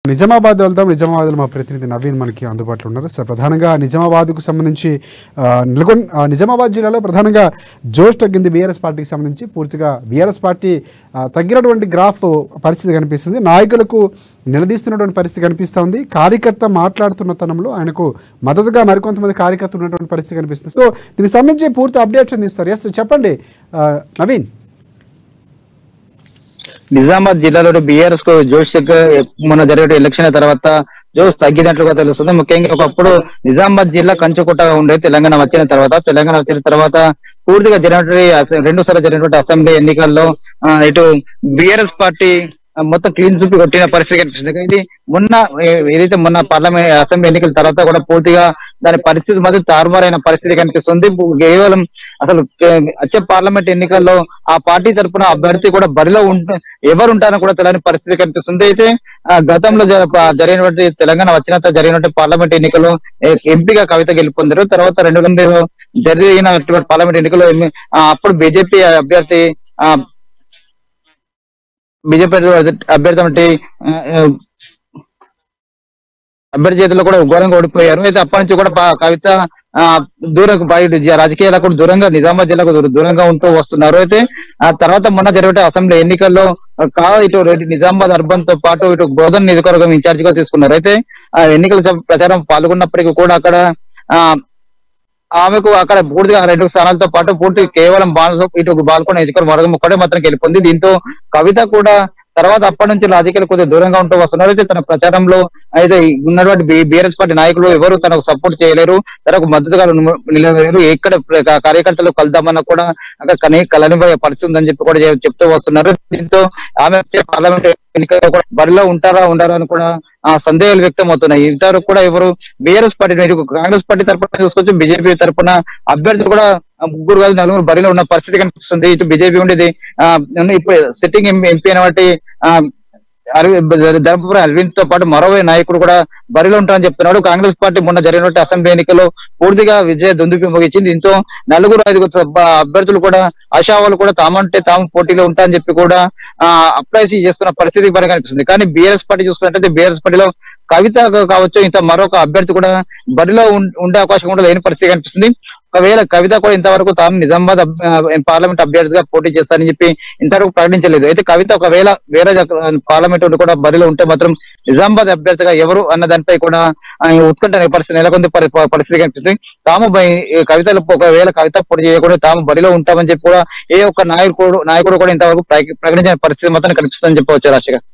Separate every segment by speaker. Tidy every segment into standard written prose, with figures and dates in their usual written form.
Speaker 1: నిజామాబాద్ వెళ్దాం. నిజామాబాద్లో మా ప్రతినిధి నవీన్ మనకి అందుబాటులో ఉన్నారు. సార్, ప్రధానంగా నిజామాబాద్కు సంబంధించి నిజామాబాద్ జిల్లాలో ప్రధానంగా జోష్ తగ్గింది బీఆర్ఎస్ పార్టీకి సంబంధించి. పూర్తిగా బీఆర్ఎస్ పార్టీ తగ్గినటువంటి గ్రాఫ్ పరిస్థితి కనిపిస్తుంది. నాయకులకు నిలదీస్తున్నటువంటి పరిస్థితి కనిపిస్తోంది. కార్యకర్త మాట్లాడుతున్న తనంలో ఆయనకు మద్దతుగా మరికొంతమంది కార్యకర్తలు ఉన్నటువంటి పరిస్థితి కనిపిస్తుంది. సో దీనికి సంబంధించి పూర్తి అప్డేట్స్ అందిస్తారు. ఎస్, చెప్పండి నవీన్.
Speaker 2: నిజామాబాద్ జిల్లాలో బీఆర్ఎస్ కు జోష్ మొన్న జరిగే ఎలక్షన్ తర్వాత జోష్ తగ్గినట్లుగా తెలుస్తుంది. ముఖ్యంగా ఒకప్పుడు నిజామాబాద్ జిల్లా కంచుకోటగా ఉండే తెలంగాణ వచ్చిన తర్వాత పూర్తిగా జరిగినటువంటి 2 సార్లు జరిగినటువంటి అసెంబ్లీ ఎన్నికల్లో ఇటు బీఆర్ఎస్ పార్టీ మొత్తం క్లీన్ చూపి కొట్టిన పరిస్థితి కనిపిస్తుంది. ఇది మొన్న పార్లమెంట్ అసెంబ్లీ ఎన్నికల తర్వాత కూడా పూర్తిగా దాని పరిస్థితి మాత్రం తారుమారైన పరిస్థితి కనిపిస్తుంది. కేవలం అసలు వచ్చే పార్లమెంట్ ఎన్నికల్లో ఆ పార్టీ తరఫున అభ్యర్థి కూడా బరిలో ఎవరు ఉంటారని కూడా తెలియని పరిస్థితి కనిపిస్తుంది. అయితే గతంలో జరిగినటువంటి తెలంగాణ వచ్చిన జరిగినటువంటి పార్లమెంట్ ఎన్నికల్లో ఎంపీగా కవిత గెలుపొందారు. తర్వాత 2000 జరిగినటువంటి పార్లమెంట్ ఎన్నికల్లో అప్పుడు బీజేపీ అభ్యర్థి అభ్యర్థి చేతిలో కూడా ఘోరంగా ఓడిపోయారు. అయితే అప్పటి నుంచి కూడా కవిత దూరం బయట రాజకీయాలకు కూడా దూరంగా నిజామాబాద్ జిల్లాకు దూరంగా ఉంటూ వస్తున్నారు. అయితే ఆ తర్వాత మొన్న జరిగే అసెంబ్లీ ఎన్నికల్లో ఇటు నిజామాబాద్ అర్బన్ తో పాటు ఇటు బోధన్ నియోజకవర్గం ఇన్ఛార్జ్ గా తీసుకున్నారు. అయితే ఆ ఎన్నికల ప్రచారం పాల్గొన్నప్పటికీ కూడా అక్కడ ఆమెకు అక్కడ పూర్తిగా 2 స్థానాలతో పాటు పూర్తిగా కేవలం ఇటు బాల్కొండ నియోజకవర్గం ఒక్కడే మాత్రం గెలుపొంది. దీంతో కవిత కూడా తర్వాత అప్పటి నుంచి రాజకీయాలు కొద్దిగా దూరంగా ఉంటూ వస్తున్నారు. అయితే తన ప్రచారంలో అయితే ఉన్నటువంటి బీఆర్ఎస్ పార్టీ నాయకులు ఎవరు తనకు సపోర్ట్ చేయలేరు, తనకు మద్దతుగా నిలవలేరు. ఎక్కడ కార్యకర్తలు కలుద్దామన్నా కూడా అక్కడ కలనిపోయే పరిస్థితి ఉందని చెప్పి కూడా చెప్తూ వస్తున్నారు. దీంతో ఆమె పార్లమెంట్ ఎన్నికల్లో కూడా బరిలో ఉంటారా అని కూడా సందేహాలు వ్యక్తం అవుతున్నాయి. ఇంతవరకు కూడా ఎవరు బీఆర్ఎస్ పార్టీ కాంగ్రెస్ పార్టీ తరఫున చూసుకోవచ్చు, బీజేపీ తరఫున అభ్యర్థులు కూడా 3 కాదు 4 బరిలో ఉన్న పరిస్థితి కనిపిస్తుంది. ఇటు బీజేపీ ఉండేది ఇప్పుడు సిట్టింగ్ ఎంపీ అనేవాటి ధర్మపురం అరవింద్ తో పాటు మరో నాయకుడు కూడా బరిలో ఉంటారని చెప్తున్నాడు. కాంగ్రెస్ పార్టీ మొన్న జరిగినట్టు అసెంబ్లీ ఎన్నికల్లో పూర్తిగా విజయ దుందుపి ముగించింది. దీంతో 4-5 అభ్యర్థులు కూడా ఆశావాళ్ళు కూడా తాము పోటీలో ఉంటారని చెప్పి కూడా అప్లై చేసుకున్న పరిస్థితి బాగా కనిపిస్తుంది. కానీ బీఆర్ఎస్ పార్టీ చూసుకున్నట్టయితే బీఆర్ఎస్ పార్టీలో కవిత కావచ్చు, ఇంత మరొక అభ్యర్థి కూడా బరిలో ఉండే అవకాశం కూడా లేని పరిస్థితి కనిపిస్తుంది. ఒకవేళ కవిత కూడా ఇంతవరకు తాను నిజామాబాద్ పార్లమెంట్ అభ్యర్థిగా పోటీ చేస్తారని చెప్పి ఇంతవరకు ప్రకటించలేదు. అయితే కవిత ఒకవేళ వేరే పార్లమెంట్ కూడా బరిలో ఉంటే మాత్రం నిజామాబాద్ అభ్యర్థిగా ఎవరు అన్న దానిపై కూడా ఉత్కంఠ పరిస్థితి నెలకొంది పరిస్థితి కనిపిస్తుంది. కవితలు ఒకవేళ కవిత పోటీ చేయకుండా తాము బరిలో ఉంటామని చెప్పి కూడా ఏ ఒక్క నాయకుడు కూడా ఇంతవరకు ప్రకటించిన పరిస్థితి మాత్రం కనిపిస్తుందని చెప్పవచ్చు. రాజశేఖర్,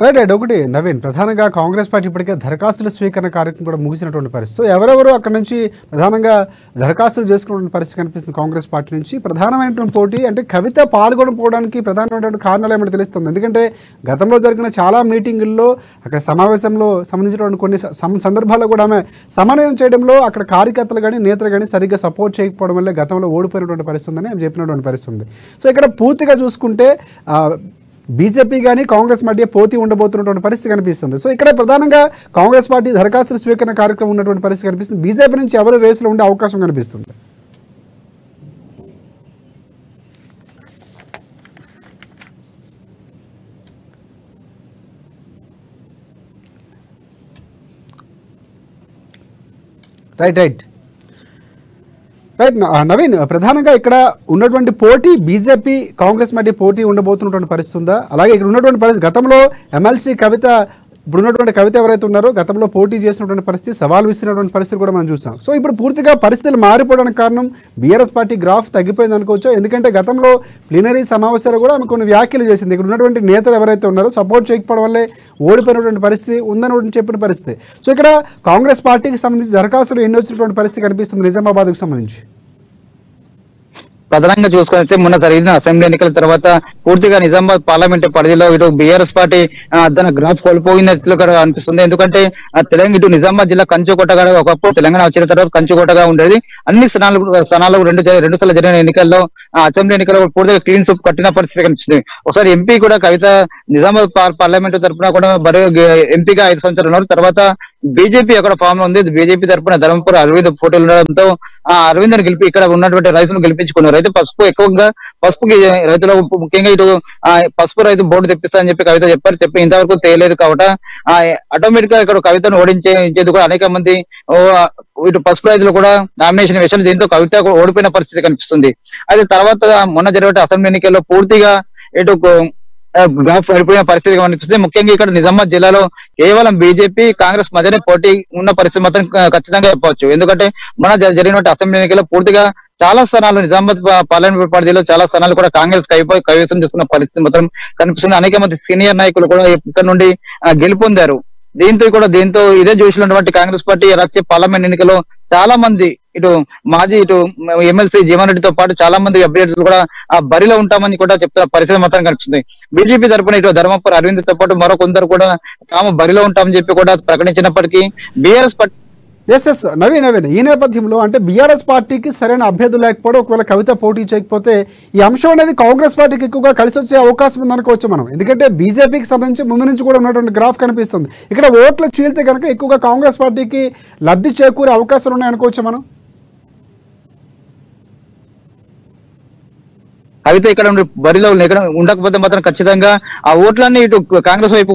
Speaker 1: రైట్. ఒకటి నవీన్, ప్రధానంగా కాంగ్రెస్ పార్టీ ఇప్పటికే దరఖాస్తుల స్వీకరణ కార్యక్రమం కూడా ముగిసినటువంటి పరిస్థితి. ఎవరెవరు అక్కడ నుంచి ప్రధానంగా దరఖాస్తులు చేసుకున్నటువంటి పరిస్థితి కనిపిస్తుంది కాంగ్రెస్ పార్టీ నుంచి. ప్రధానమైనటువంటి పోటీ అంటే కవిత పాల్గొనకపోవడానికి ప్రధానమైనటువంటి కారణాలు ఏమైనా తెలుస్తుంది. ఎందుకంటే గతంలో జరిగిన చాలా మీటింగుల్లో అక్కడ సమావేశంలో సంబంధించినటువంటి కొన్ని సందర్భాల్లో కూడా ఆమె సమన్వయం చేయడంలో అక్కడ కార్యకర్తలు కానీ నేతలు కానీ సరిగ్గా సపోర్ట్ చేయకపోవడం వల్ల గతంలో ఓడిపోయినటువంటి పరిస్థితి ఉందని ఆమె చెప్పినటువంటి పరిస్థితి ఉంది. సో ఇక్కడ పూర్తిగా చూసుకుంటే బీజేపీ కానీ కాంగ్రెస్ మధ్య పోటీ ఉండబోతున్నటువంటి పరిస్థితి కనిపిస్తుంది. సో ఇక్కడ ప్రధానంగా కాంగ్రెస్ పార్టీ దరఖాస్తుల స్వీకరణ కార్యక్రమం ఉన్నటువంటి పరిస్థితి కనిపిస్తుంది. బీజేపీ నుంచి ఎవరు రేసులో ఉండే అవకాశం కనిపిస్తుంది? రైట్ నవీన్, ప్రధానంగా ఇక్కడ ఉన్నటువంటి పోటీ బీజేపీ కాంగ్రెస్ మధ్య పోటీ ఉండబోతున్నటువంటి పరిస్థితి ఉందా? అలాగే ఇక్కడ ఉన్నటువంటి పరిస్థితి గతంలో ఎమ్మెల్సీ కవిత, ఇప్పుడున్నటువంటి కవిత ఎవరైతే ఉన్నారో గతంలో పోటీ చేసినటువంటి పరిస్థితి, సవాల్ విసిరినటువంటి పరిస్థితి కూడా మనం చూసాం. సో ఇప్పుడు పూర్తిగా పరిస్థితులు మారిపోవడానికి కారణం బీఆర్ఎస్ పార్టీ గ్రాఫ్ తగ్గిపోయింది అనుకోవచ్చు. ఎందుకంటే గతంలో ప్లీనరీ సమావేశాలు కూడా ఆమె కొన్ని వ్యాఖ్యలు చేసింది. ఇక్కడ ఉన్నటువంటి నేతలు ఎవరైతే ఉన్నారో సపోర్ట్ చేయకపోవడం వల్లే ఓడిపోయినటువంటి పరిస్థితి ఉందని చెప్పిన పరిస్థితి. సో ఇక్కడ కాంగ్రెస్ పార్టీకి సంబంధించి దరఖాస్తులు ఎన్ని వచ్చినటువంటి పరిస్థితి కనిపిస్తుంది నిజామాబాద్కు సంబంధించి?
Speaker 2: ప్రధానంగా చూసుకుంటే మొన్న జరిగిన అసెంబ్లీ ఎన్నికల తర్వాత పూర్తిగా నిజామాబాద్ పార్లమెంట్ పరిధిలో ఇటు బీఆర్ఎస్ పార్టీ తన గ్రాఫ్ కోల్పోయినట్లు అనిపిస్తుంది. ఎందుకంటే తెలంగాణ ఇటు నిజామాబాద్ జిల్లా కంచుకోటగా ఒకప్పుడు తెలంగాణ వచ్చిన తర్వాత కంచుకోటగా ఉండేది. అన్ని స్థానాలు 2 సార్లు జరిగిన ఎన్నికల్లో అసెంబ్లీ ఎన్నికల్లో పూర్తిగా క్లీన్ సూప్ కట్టిన పరిస్థితి కనిపిస్తుంది. ఒకసారి ఎంపీ కూడా కవిత నిజామాబాద్ పార్లమెంట్ తరఫున కూడా ఎంపీగా 5 సంవత్సరాలు ఉన్నారు. తర్వాత బీజేపీ అక్కడ ఫామ్ లో ఉంది. బీజేపీ తరఫున ధర్మపురి అరవింద్ పోటీలు ఉండడంతో ఆ అరవింద్ గెలిపి ఇక్కడ ఉన్నటువంటి రైతులను గెలిపించుకున్నారు. అయితే పసుపు ఎక్కువగా పసుపుకి రైతులు ముఖ్యంగా ఇటు పసుపు రైతు బోర్డు తెప్పిస్తా అని చెప్పి కవిత చెప్పి ఇంతవరకు తేలేదు కాబట్టి ఆటోమేటిక్ గా ఇక్కడ కవితను ఓడించేందుకు అనేక మంది ఇటు పసుపు రైతులు కూడా నామినేషన్ వేశారు. దీంతో కవిత ఓడిపోయిన పరిస్థితి కనిపిస్తుంది. అయితే తర్వాత మొన్న జరిగే అసెంబ్లీ ఎన్నికల్లో పూర్తిగా ఇటు గ్రాఫ్ పడిపోయిన పరిస్థితి కనిపిస్తుంది. ముఖ్యంగా ఇక్కడ నిజామాబాద్ జిల్లాలో కేవలం బీజేపీ కాంగ్రెస్ మధ్యనే పోటీ ఉన్న పరిస్థితి మాత్రం ఖచ్చితంగా చెప్పవచ్చు. ఎందుకంటే మన జరిగినటువంటి అసెంబ్లీ ఎన్నికల్లో పూర్తిగా చాలా స్థానాలు నిజామాబాద్ పార్లమెంట్ పరిధిలో చాలా స్థానాలు కూడా కాంగ్రెస్ కైవసం చేసుకున్న పరిస్థితి మాత్రం కనిపిస్తుంది. అనేక మంది సీనియర్ నాయకులు కూడా ఇక్కడ నుండి గెలుపొందారు. దీంతో ఇదే జోషిలో ఉన్నటువంటి కాంగ్రెస్ పార్టీ రాష్ట్రీయ పార్లమెంట్ ఎన్నికల్లో చాలా మంది ఇటు మాజీ ఎమ్మెల్సీ జీవన్ రెడ్డితో పాటు చాలా మంది అభ్యర్థులు కూడా ఆ బరిలో ఉంటామని కూడా చెప్తున్న పరిస్థితి మాత్రం కనిపిస్తుంది. బీజేపీ తరఫున ఇటు ధర్మపురి అరవింద్ తో పాటు మరో కొందరు కూడా తాము బరిలో ఉంటామని చెప్పి కూడా ప్రకటించినప్పటికీ బీఆర్ఎస్ పార్టీ
Speaker 1: నవీన్ ఈ నేపథ్యంలో అంటే బీఆర్ఎస్ పార్టీకి సరైన అభ్యర్థులు లేకపోవడం, ఒకవేళ కవిత పోటీ చేయకపోతే ఈ అంశం అనేది కాంగ్రెస్ పార్టీకి ఎక్కువగా కలిసి వచ్చే అవకాశం ఉందనుకోవచ్చు మనం. ఎందుకంటే బీజేపీకి సంబంధించి ముందు నుంచి కూడా ఉన్నటువంటి గ్రాఫ్ కనిపిస్తుంది. ఇక్కడ ఓట్లు చీలితే కనుక ఎక్కువగా కాంగ్రెస్ పార్టీకి లబ్ధి చేకూరే అవకాశాలు ఉన్నాయనుకోవచ్చు మనం.
Speaker 2: కవిత ఇక్కడ బరిలో ఉండకపోతే మాత్రం ఖచ్చితంగా ఆ ఓట్లన్నీ ఇటు కాంగ్రెస్ వైపు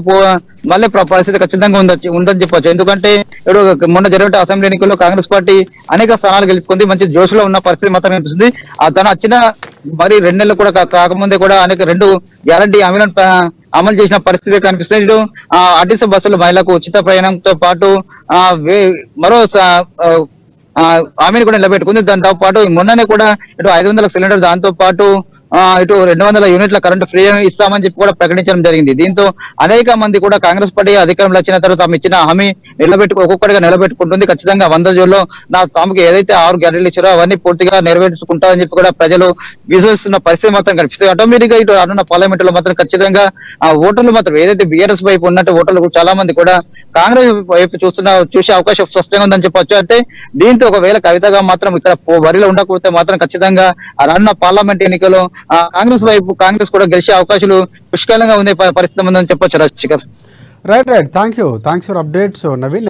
Speaker 2: మళ్ళీ పరిస్థితి ఖచ్చితంగా ఉందని చెప్పొచ్చు. ఎందుకంటే ఇప్పుడు మొన్న జరిగే అసెంబ్లీ ఎన్నికల్లో కాంగ్రెస్ పార్టీ అనేక స్థానాలు గెలుపుకుంది, మంచి జోష్లో ఉన్న పరిస్థితి మాత్రం కనిపిస్తుంది. తను వచ్చిన మరి 2 నెలలు కూడా కాకముందే కూడా అనేక 2 గ్యారంటీ హామీలను అమలు చేసిన పరిస్థితి కనిపిస్తుంది. ఇటు ఆర్టీసీ బస్సులు మహిళలకు ఉచిత ప్రయాణంతో పాటు మరో హామీని కూడా నిలబెట్టుకుంది. దాంతో పాటు మొన్ననే కూడా ఇటు 500 సిలిండర్, దాంతో పాటు ఇటు 200 యూనిట్ల కరెంటు ఫ్రీ ఇస్తామని చెప్పి కూడా ప్రకటించడం జరిగింది. దీంతో అనేక మంది కూడా కాంగ్రెస్ పార్టీ అధికారంలో వచ్చిన తర్వాత తాము ఇచ్చిన హామీ ఒక్కొక్కటిగా నిలబెట్టుకుంటుంది. ఖచ్చితంగా 100 రోజుల్లో తాముకి ఏదైతే 6 గ్యారెంటీలు ఇచ్చారో అవన్నీ పూర్తిగా నెరవేర్చుకుంటారని చెప్పి కూడా ప్రజలు విశ్వసిస్తున్న పరిస్థితి మాత్రం కనిపిస్తుంది. ఆటోమేటిక్ గా ఇటు రానున్న పార్లమెంట్ లో మాత్రం ఖచ్చితంగా ఆ ఓటర్లు మాత్రం ఏదైతే బీఆర్ఎస్ వైపు ఉన్నట్టు ఓటర్లు చాలా మంది కూడా కాంగ్రెస్ వైపు చూసే అవకాశం స్పష్టంగా ఉందని చెప్పొచ్చు. అయితే దీంతో ఒకవేళ కవితగా మాత్రం ఇక్కడ వరిలో ఉండకపోతే మాత్రం ఖచ్చితంగా రానున్న పార్లమెంట్ ఎన్నికల్లో కాంగ్రెస్ కూడా గెలిచే అవకాశాలు పుష్కలంగా ఉండే పరిస్థితి ఉందని చెప్పొచ్చు. Rajasekhar
Speaker 1: right thanks for updates Naveen.